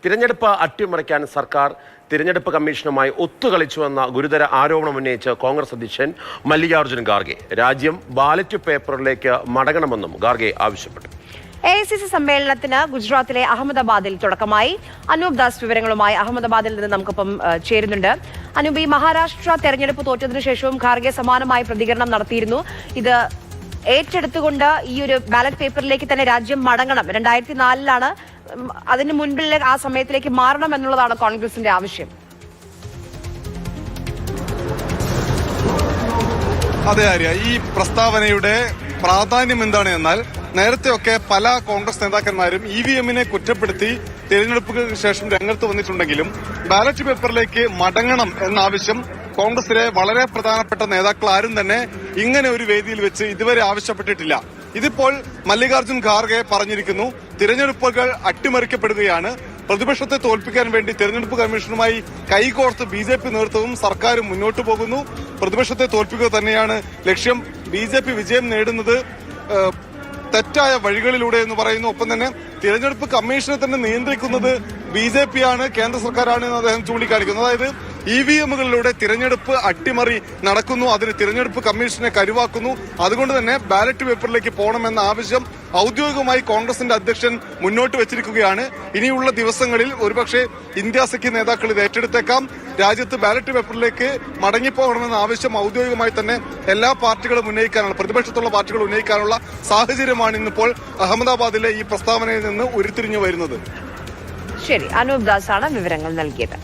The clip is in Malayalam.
തിരഞ്ഞെടുപ്പ് അട്ടിമറിക്കാൻ സർക്കാർ തിരഞ്ഞെടുപ്പ് കമ്മീഷനുമായി ഒത്തുകളിച്ചുവെന്ന ഗുരുതര ആരോപണം ഉന്നയിച്ച് കോൺഗ്രസ് അധ്യക്ഷൻ മല്ലികാർജ്ജുൻ ഖാർഗെ രാജ്യം ബാലറ്റ് പേപ്പറിലേക്ക് മടങ്ങണമെന്നും ഖാർഗെ ആവശ്യപ്പെട്ടു. AICC സമ്മേളനത്തിന് ഗുജറാത്തിലെ അഹമ്മദാബാദിൽ തുടക്കമായി. അനൂപ് ദാസ് വിവരങ്ങളുമായി അഹമ്മദാബാദിൽ നിന്ന് നമുക്കൊപ്പം ചേരുന്നുണ്ട്. അനൂപ്, ഈ മഹാരാഷ്ട്ര തെരഞ്ഞെടുപ്പ് തോറ്റതിനു ശേഷവും ഖാർഗെ സമാനമായ പ്രതികരണം നടത്തിയിരുന്നു. ഇത് ഏറ്റെടുത്തുകൊണ്ട് ഈ ഒരു ബാലറ്റ് പേപ്പറിലേക്ക് തന്നെ രാജ്യം മടങ്ങണം, 2004 അതിന് മുൻപിലെ ആ സമയത്തിലേക്ക് മാറണം എന്നുള്ളതാണ് കോൺഗ്രസിന്റെ ആവശ്യം. അതെ ആര്യ, ഈ പ്രസ്താവനയുടെ പ്രാധാന്യം എന്താണ് എന്നാൽ നേരത്തെയൊക്കെ പല കോൺഗ്രസ് നേതാക്കന്മാരും EVM-നെ കുറ്റപ്പെടുത്തി തെരഞ്ഞെടുപ്പുകൾക്ക് ശേഷം രംഗത്ത് വന്നിട്ടുണ്ടെങ്കിലും ബാലറ്റ് പേപ്പറിലേക്ക് മടങ്ങണം എന്ന ആവശ്യം കോൺഗ്രസിലെ വളരെ പ്രധാനപ്പെട്ട നേതാക്കൾ ആരും തന്നെ ഇങ്ങനെ ഒരു വേദിയിൽ വെച്ച് ഇതുവരെ ആവശ്യപ്പെട്ടിട്ടില്ല. ഇതിപ്പോൾ മല്ലികാർജ്ജുൻ ഖാർഗെ പറഞ്ഞിരിക്കുന്നു, തിരഞ്ഞെടുപ്പുകൾ അട്ടിമറിക്കപ്പെടുകയാണ്, പ്രതിപക്ഷത്തെ തോൽപ്പിക്കാൻ വേണ്ടി തെരഞ്ഞെടുപ്പ് കമ്മീഷനുമായി കൈകോർത്ത് BJP നേതൃത്വവും സർക്കാരും മുന്നോട്ടു പോകുന്നു. പ്രതിപക്ഷത്തെ തോൽപ്പിക്കുക തന്നെയാണ് ലക്ഷ്യം. BJP വിജയം നേടുന്നത് തെറ്റായ വഴികളിലൂടെ എന്ന് പറയുന്നു. ഒപ്പം തന്നെ തിരഞ്ഞെടുപ്പ് കമ്മീഷനെ തന്നെ നിയന്ത്രിക്കുന്നത് BJP ആണ്, കേന്ദ്ര സർക്കാരാണ് എന്ന് അദ്ദേഹം ചൂണ്ടിക്കാണിക്കുന്നു. അതായത് EVM-കളിലൂടെ തിരഞ്ഞെടുപ്പ് അട്ടിമറി നടക്കുന്നു, അതിന് തിരഞ്ഞെടുപ്പ് കമ്മീഷനെ കരുവാക്കുന്നു. അതുകൊണ്ട് തന്നെ ബാലറ്റ് പേപ്പറിലേക്ക് പോകണമെന്ന ആവശ്യം ഔദ്യോഗികമായി കോൺഗ്രസിന്റെ അധ്യക്ഷൻ മുന്നോട്ട് വെച്ചിരിക്കുകയാണ്. ഇനിയുള്ള ദിവസങ്ങളിൽ ഒരുപക്ഷെ ഇന്ത്യ സഖ്യ നേതാക്കൾ ഇത് ഏറ്റെടുത്തേക്കാം. രാജ്യത്ത് ബാലറ്റ് പേപ്പറിലേക്ക് മടങ്ങിപ്പോകണമെന്ന ആവശ്യം ഔദ്യോഗികമായി തന്നെ എല്ലാ പാർട്ടികളും ഉന്നയിക്കാനുള്ള, പ്രതിപക്ഷത്തുള്ള പാർട്ടികൾ ഉന്നയിക്കാനുള്ള സാഹചര്യമാണ് ഇന്നിപ്പോൾ അഹമ്മദാബാദിലെ ഈ പ്രസ്താവനയിൽ നിന്ന് ഉരുത്തിരിഞ്ഞു വരുന്നത്. ശരി, അനൂപ് ദാസ് ആണ് വിവരങ്ങൾ നൽകിയത്.